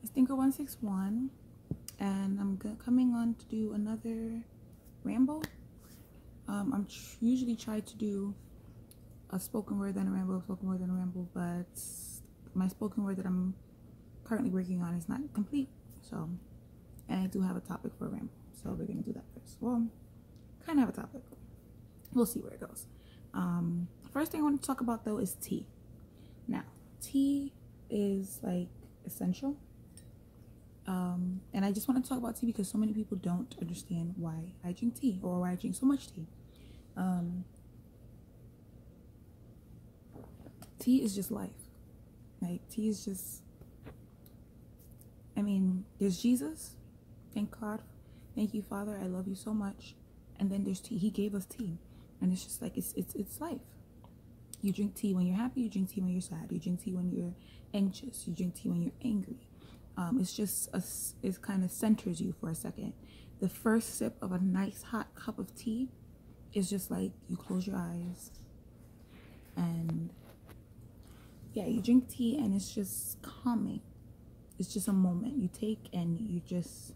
It's Thinker161, and I'm coming on to do another ramble. I'm usually try to do a spoken word then a ramble, but my spoken word that I'm currently working on is not complete. So, and I do have a topic for a ramble, so we're gonna do that first. Well, kind of have a topic. We'll see where it goes. First thing I want to talk about though is tea. Now, tea is like essential. And I just want to talk about tea because so many people don't understand why I drink tea or why I drink so much tea. Tea is just life. Like, tea is just, I mean, there's Jesus. Thank God. Thank you, Father. I love you so much. And then there's tea. He gave us tea. And it's just like, it's life. You drink tea when you're happy. You drink tea when you're sad. You drink tea when you're anxious. You drink tea when you're angry. It's just, it kind of centers you for a second. The first sip of a nice hot cup of tea is just like, you close your eyes and yeah, you drink tea and it's just calming. It's just a moment you take and you just,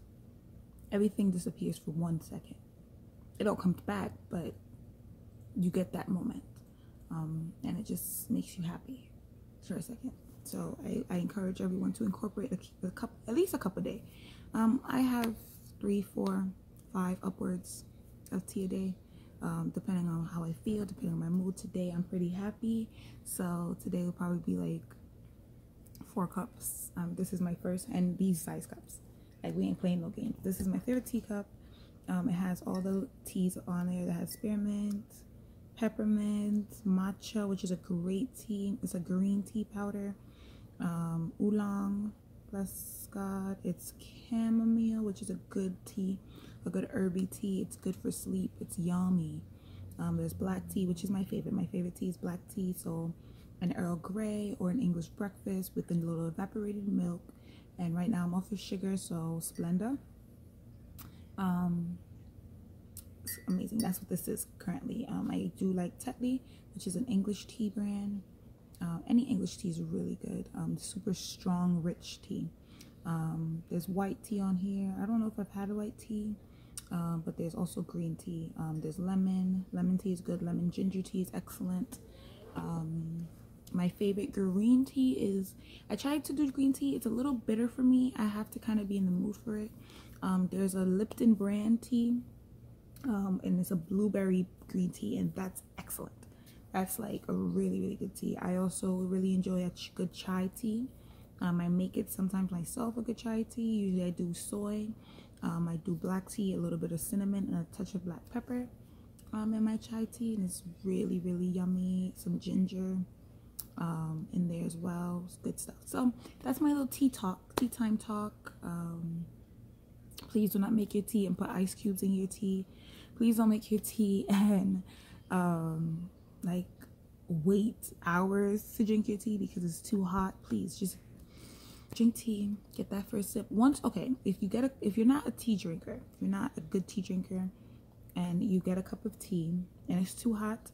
everything disappears for 1 second. It all comes back, but you get that moment. And it just makes you happy for a second. So I encourage everyone to incorporate a cup, at least a cup a day. I have 3, 4, 5 upwards of tea a day, depending on how I feel, depending on my mood. Today I'm pretty happy, so today will probably be like 4 cups. This is my first, and these size cups. Like, we ain't playing no games. This is my favorite teacup. It has all the teas on there. That has spearmint, peppermint, matcha, which is a great tea. It's a green tea powder. Oolong, bless God. It's chamomile, which is a good tea, a good herby tea. It's good for sleep. It's yummy. There's black tea, which is my favorite. My favorite tea is black tea. So an Earl Grey or an English breakfast with a little evaporated milk. And right now I'm off of sugar, so Splenda. It's amazing. That's what this is currently. I do like Tetley, which is an English tea brand. Any English tea is really good. Super strong, rich tea. There's white tea on here. I don't know if I've had a white tea, but there's also green tea. There's lemon tea is good. Lemon ginger tea is excellent. My favorite green tea is, I tried to do green tea. It's a little bitter for me. I have to kind of be in the mood for it. There's a Lipton brand tea, and it's a blueberry green tea, and that's excellent. That's like a really, really good tea. I also really enjoy a good chai tea. I make it sometimes myself, a good chai tea. Usually I do soy. I do black tea, a little bit of cinnamon, and a touch of black pepper in my chai tea, and it's really, really yummy. Some ginger in there as well. It's good stuff. So that's my little tea time talk. Please do not make your tea and put ice cubes in your tea. Please don't make your tea and like wait hours to drink your tea because it's too hot. Please just drink tea, get that first sip. Okay, if you're not a tea drinker, if you're not a good tea drinker and you get a cup of tea and it's too hot,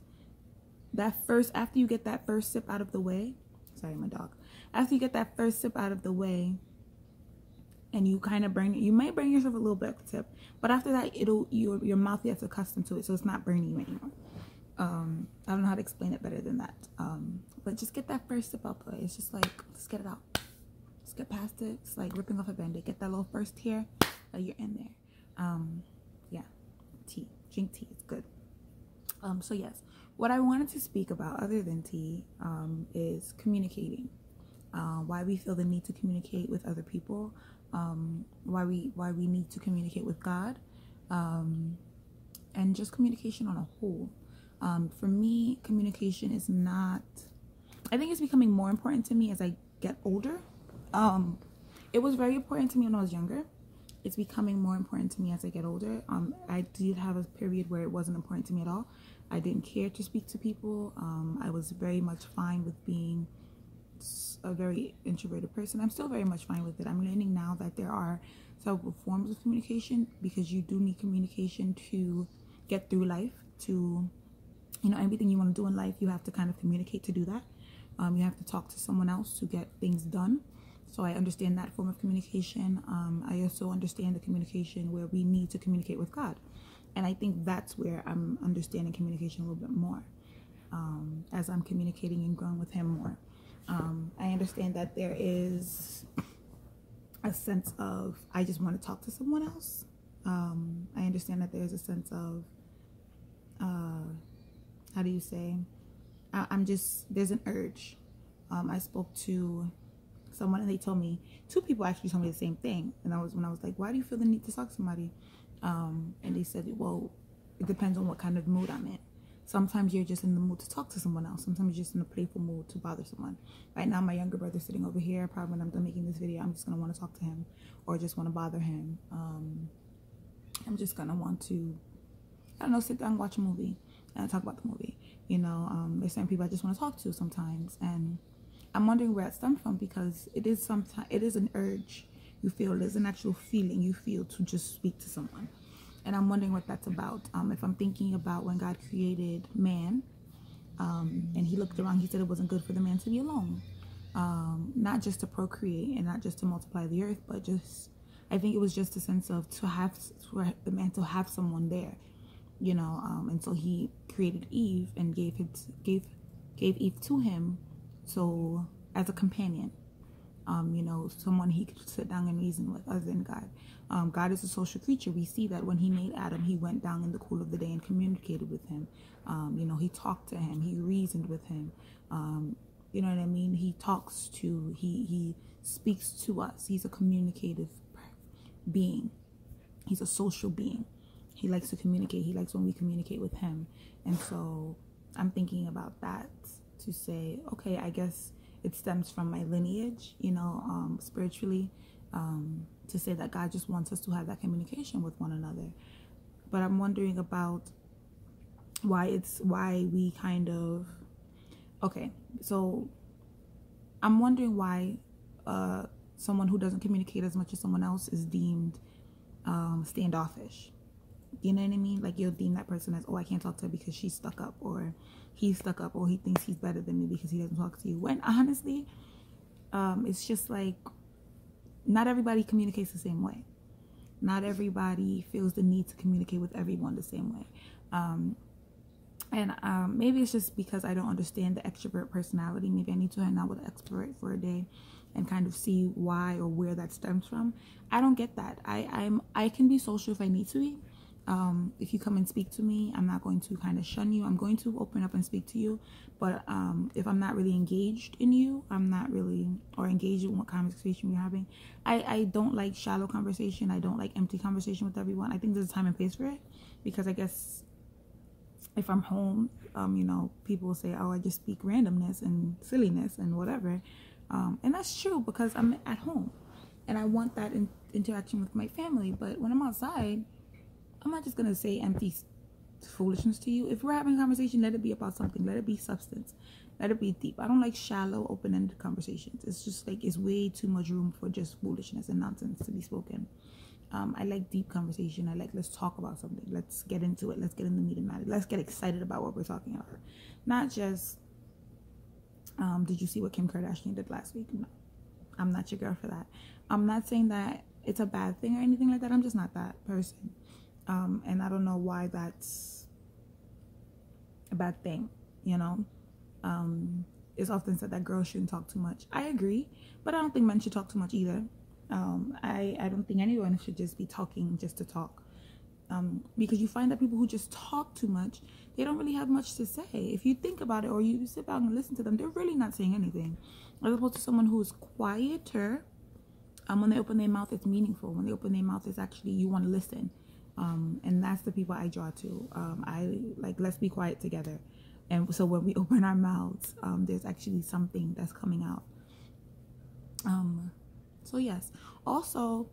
after you get that first sip out of the way, sorry, my dog. After you get that first sip out of the way and you kind of you might burn yourself a little bit at the tip, but after that your mouth gets accustomed to it, so it's not burning you anymore. I don't know how to explain it better than that. But just get that first sip out the way. It's just like, let's get it out. Let's get past it. It's like ripping off a band-aid. Get that little first tear, you're in there. Yeah, tea. Drink tea. It's good. So yes, what I wanted to speak about other than tea is communicating. Why we feel the need to communicate with other people. Why we need to communicate with God. And just communication on a whole. For me, communication is not, I think it's becoming more important to me as I get older. It was very important to me when I was younger. It's becoming more important to me as I get older. I did have a period where it wasn't important to me at all. I didn't care to speak to people. I was very much fine with being a very introverted person. I'm still very much fine with it. I'm learning now that there are several forms of communication, because you do need communication to get through life, to, you know, everything you want to do in life, you have to kind of communicate to do that. You have to talk to someone else to get things done. So I understand that form of communication. I also understand the communication where we need to communicate with God. And I think that's where I'm understanding communication a little bit more, as I'm communicating and growing with him more. I understand that there is a sense of, I just want to talk to someone else. I understand that there's a sense of, how do you say, there's an urge. I spoke to someone and they told me, two people actually told me the same thing. And when I was like, why do you feel the need to talk to somebody? And they said, well, it depends on what kind of mood I'm in. Sometimes you're just in the mood to talk to someone else. Sometimes you're just in a playful mood to bother someone. Right now, my younger brother's sitting over here. Probably when I'm done making this video, I'm just going to want to talk to him or just want to bother him. I'm just going to want to, I don't know, sit down and watch a movie and talk about the movie. You know, there's certain people I just want to talk to sometimes. And I'm wondering where it stemmed from, because it is an urge you feel. There's an actual feeling you feel to just speak to someone. And I'm wondering what that's about. If I'm thinking about when God created man, and he looked around, he said it wasn't good for the man to be alone. Not just to procreate and not just to multiply the earth, but just, I think it was just a sense of for the man to have someone there, you know. And so he created Eve and gave Eve to him, so as a companion. You know, someone he could sit down and reason with other than God. God is a social creature. We see that when he made Adam, he went down in the cool of the day and communicated with him. You know, he talked to him, he reasoned with him. You know what I mean? He speaks to us. He's a communicative being. He's a social being. He likes to communicate. He likes when we communicate with him. And so I'm thinking about that to say, okay, I guess it stems from my lineage, you know, spiritually, to say that God just wants us to have that communication with one another. But I'm wondering about why we kind of, okay, so I'm wondering why someone who doesn't communicate as much as someone else is deemed standoffish. You know what I mean? Like, you'll deem that person as, oh, I can't talk to her because she's stuck up, or he's stuck up, or he thinks he's better than me because he doesn't talk to you. When honestly, it's just like, not everybody communicates the same way. Not everybody feels the need to communicate with everyone the same way. And maybe it's just because I don't understand the extrovert personality. Maybe I need to hang out with an extrovert for a day and kind of see why or where that stems from. I don't get that. I can be social if I need to be. If you come and speak to me, I'm not going to kind of shun you. I'm going to open up and speak to you. But if I'm not really engaged in you, or engaged in what conversation we're having. I don't like shallow conversation. I don't like empty conversation with everyone. I think there's a time and place for it, because I guess if I'm home, you know, people will say, oh, I just speak randomness and silliness and whatever. And that's true, because I'm at home and I want that interaction with my family. But when I'm outside, I'm not just going to say empty foolishness to you. If we're having a conversation, let it be about something. Let it be substance. Let it be deep. I don't like shallow, open-ended conversations. It's just like, it's way too much room for just foolishness and nonsense to be spoken. I like deep conversation. I like, let's talk about something. Let's get into it. Let's get in the meat and matter. Let's get excited about what we're talking about. Not just, did you see what Kim Kardashian did last week? No, I'm not your girl for that. I'm not saying that it's a bad thing or anything like that. I'm just not that person. And I don't know why that's a bad thing, you know. It's often said that girls shouldn't talk too much. I agree, but I don't think men should talk too much either. I don't think anyone should just be talking just to talk. Because you find that people who just talk too much, they don't really have much to say. If you think about it, or you sit back and listen to them, they're really not saying anything. As opposed to someone who's quieter, when they open their mouth, it's meaningful. When they open their mouth, it's actually, you want to listen. And that's the people I draw to. I like, let's be quiet together. And so when we open our mouths, there's actually something that's coming out. So yes. Also,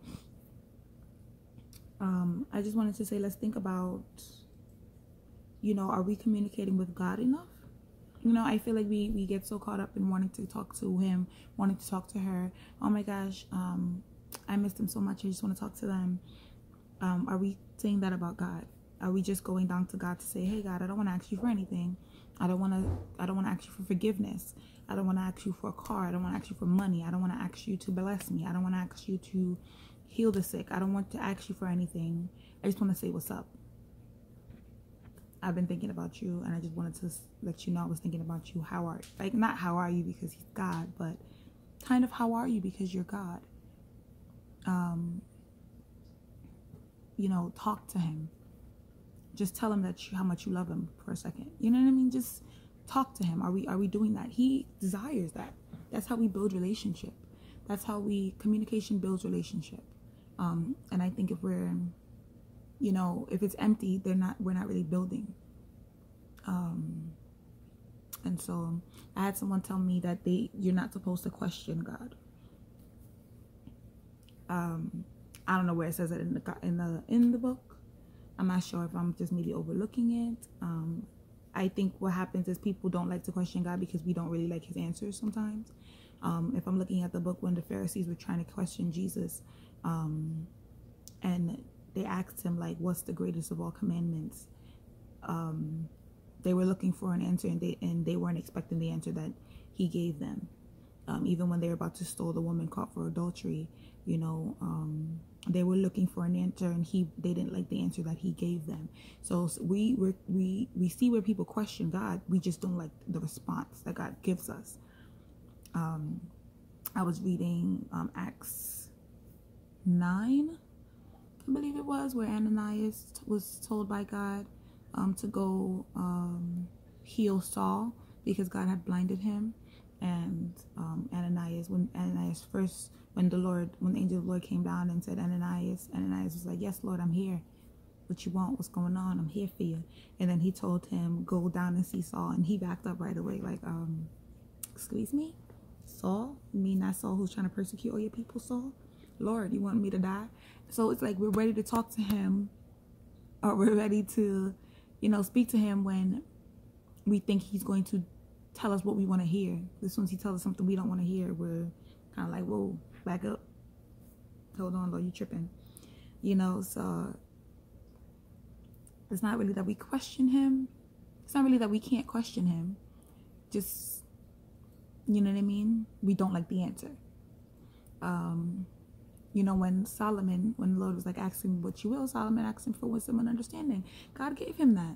I just wanted to say, let's think about, you know, are we communicating with God enough? You know, I feel like we get so caught up in wanting to talk to him, wanting to talk to her. Oh my gosh, I missed them so much. I just want to talk to them. Are we saying that about God? Are we just going down to God to say, hey God, I don't want to ask you for anything. I don't want to ask you for forgiveness. I don't want to ask you for a car. I don't want to ask you for money. I don't want to ask you to bless me. I don't want to ask you to heal the sick. I don't want to ask you for anything. I just want to say what's up. I've been thinking about you, and I just wanted to let you know I was thinking about you. How are, like, not how are you because he's God, but kind of how are you because you're God. You know, talk to him. Just tell him that how much you love him for a second. You know what I mean? Just talk to him. Are we doing that? He desires that. That's how we build relationship. That's how communication builds relationship. And I think if we're, you know, if it's empty, we're not really building. And so I had someone tell me that you're not supposed to question God. I don't know where it says it in the book. I'm not sure if I'm just maybe overlooking it. I think what happens is people don't like to question God because we don't really like his answers sometimes. If I'm looking at the book when the Pharisees were trying to question Jesus, and they asked him, like, what's the greatest of all commandments? They were looking for an answer, and they weren't expecting the answer that he gave them. Even when they were about to stone the woman caught for adultery, you know, they were looking for an answer, and they didn't like the answer that he gave them. So we see where people question God. We just don't like the response that God gives us. I was reading Acts 9, I believe it was, where Ananias was told by God to go heal Saul because God had blinded him. And Ananias, when the angel of the Lord came down and said, Ananias was like, yes, Lord, I'm here. What you want? What's going on? I'm here for you. And then he told him, go down and see Saul. And he backed up right away, like, excuse me? Saul? You mean that Saul who's trying to persecute all your people, Saul? Lord, you want me to die? So it's like we're ready to talk to him, or we're ready to, you know, speak to him when we think he's going to tell us what we want to hear. As soon as he tells us something we don't want to hear, we're kind of like, whoa, back up. Hold on, Lord, you tripping. You know, so it's not really that we question him. It's not really that we can't question him. Just, you know what I mean? We don't like the answer. You know, when the Lord was like, ask him what you will, Solomon asked him for wisdom and understanding. God gave him that.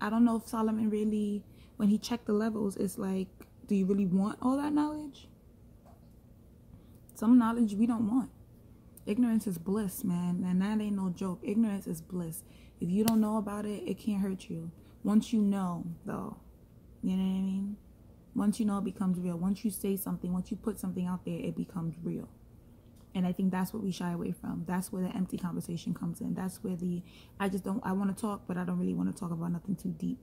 I don't know if Solomon really, when he checked the levels, it's like, do you really want all that knowledge? Some knowledge we don't want. Ignorance is bliss, man. And that ain't no joke. Ignorance is bliss. If you don't know about it, it can't hurt you. Once you know, though, you know what I mean? Once you know, it becomes real. Once you say something, once you put something out there, it becomes real. And I think that's what we shy away from. That's where the empty conversation comes in. That's where I want to talk, but I don't really want to talk about nothing too deep.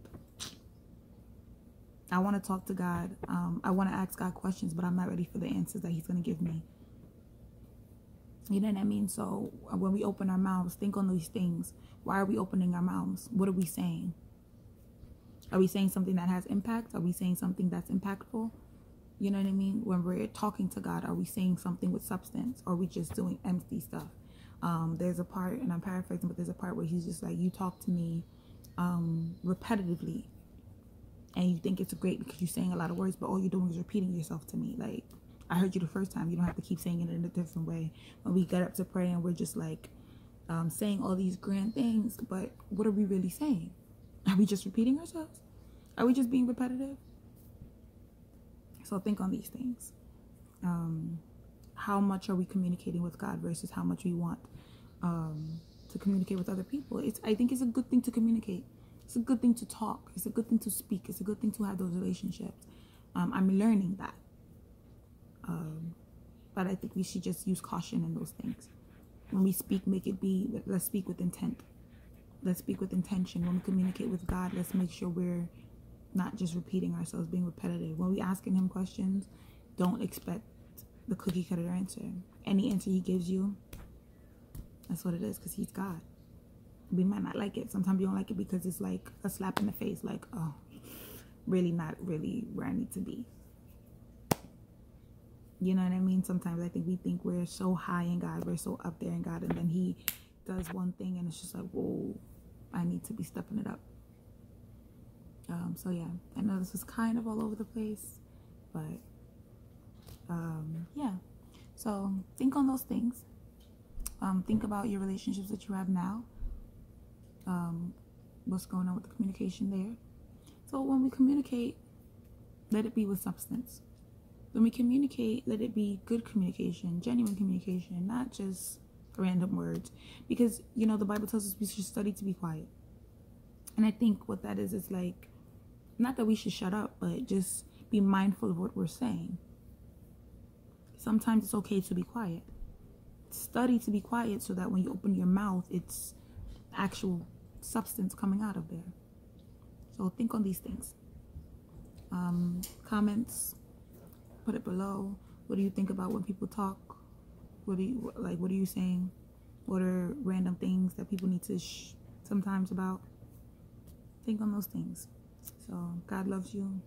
I want to talk to God. I want to ask God questions, but I'm not ready for the answers that he's going to give me. You know what I mean? So when we open our mouths, think on these things. Why are we opening our mouths? What are we saying? Are we saying something that has impact? Are we saying something that's impactful? You know what I mean? When we're talking to God, are we saying something with substance? Or are we just doing empty stuff? There's a part, and I'm paraphrasing, but there's a part where he's just like, you talk to me repetitively. And you think it's great because you're saying a lot of words, but all you're doing is repeating yourself to me. Like, I heard you the first time. You don't have to keep saying it in a different way. When we get up to pray and we're just like saying all these grand things, but what are we really saying? Are we just repeating ourselves? Are we just being repetitive? So think on these things. How much are we communicating with God versus how much we want to communicate with other people? I think it's a good thing to communicate. It's a good thing to talk. It's a good thing to speak. It's a good thing to have those relationships. I'm learning that. But I think we should just use caution in those things. When we speak, let's speak with intent. Let's speak with intention. When we communicate with God, let's make sure we're not just repeating ourselves, being repetitive. When we asking him questions, don't expect the cookie cutter answer. Any answer he gives you, that's what it is, because he's God. We might not like it. Sometimes you don't like it because it's like a slap in the face, like, oh, really not really where I need to be. You know what I mean? Sometimes I think we think we're so high in God, we're so up there in God, and then he does one thing and it's just like, whoa, I need to be stepping it up. So yeah, I know this was kind of all over the place, but yeah. So think on those things. Think about your relationships that you have now. What's going on with the communication there. So when we communicate, let it be with substance. When we communicate, let it be good communication, genuine communication, not just random words. Because, you know, the Bible tells us we should study to be quiet. And I think what that is like, not that we should shut up, but just be mindful of what we're saying. Sometimes it's okay to be quiet. Study to be quiet so that when you open your mouth, it's actual substance coming out of there. So think on these things. Comments, put it below. What do you think about when people talk? What are you saying? What are random things that people need to sometimes about? Think on those things. So God loves you.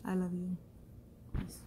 I love you. Peace.